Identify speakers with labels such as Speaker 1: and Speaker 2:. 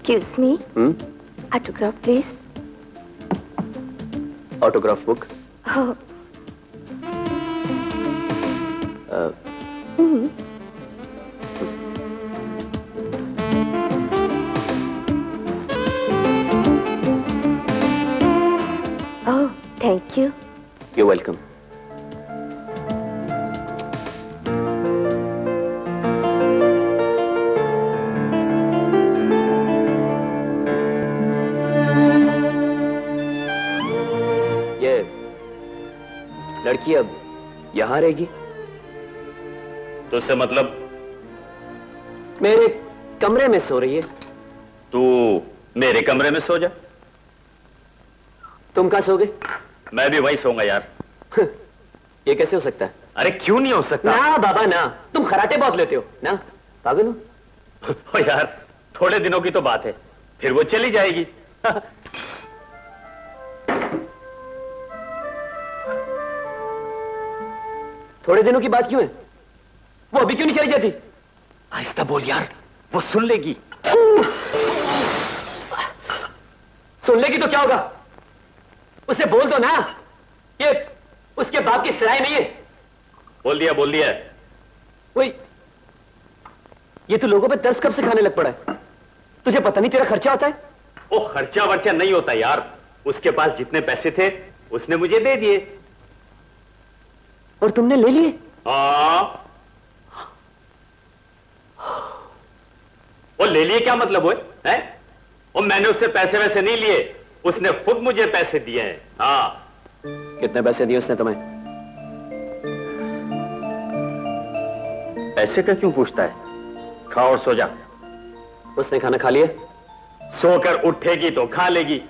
Speaker 1: Excuse me. Autograph, please.
Speaker 2: Autograph book.
Speaker 1: Oh. Oh, thank you.
Speaker 2: You're welcome. ये लड़की अब यहां रहेगी?
Speaker 3: तो उससे मतलब?
Speaker 2: मेरे कमरे में सो रही है।
Speaker 3: तू मेरे कमरे में सो जा।
Speaker 2: तुम कहां सोगे?
Speaker 3: मैं भी वहीं सोऊंगा यार।
Speaker 2: ये कैसे हो सकता है?
Speaker 3: अरे क्यों नहीं हो सकता?
Speaker 2: ना बाबा ना, तुम खराटे बहुत लेते हो ना, पागल हो।
Speaker 3: ओ यार, थोड़े दिनों की तो बात है, फिर वो चली जाएगी।
Speaker 2: थोड़े दिनों की बात क्यों है? वो अभी क्यों नहीं चली जाती?
Speaker 3: आहिस्ता बोल यार, वो सुन लेगी।
Speaker 2: सुन लेगी तो क्या होगा? उसे बोल दो ना, ये उसके बाप की सराय नहीं है।
Speaker 3: बोल दिया बोल दिया।
Speaker 2: वही, ये तो लोगों पे तरस कब से खाने लग पड़ा है? तुझे पता नहीं तेरा खर्चा होता है?
Speaker 3: वो खर्चा वर्चा नहीं होता यार, उसके पास जितने पैसे थे उसने मुझे दे दिए।
Speaker 2: और तुमने ले लिए?
Speaker 3: हाँ। वो ले लिए क्या मतलब हुए? हैं? और मैंने उससे पैसे वैसे नहीं लिए, उसने खुद मुझे पैसे दिए हैं। हाँ।
Speaker 2: कितने पैसे दिए उसने तुम्हें?
Speaker 3: पैसे का क्यों पूछता है? खा और सो जा।
Speaker 2: उसने खाना खा लिया?
Speaker 3: सोकर उठेगी तो खा लेगी।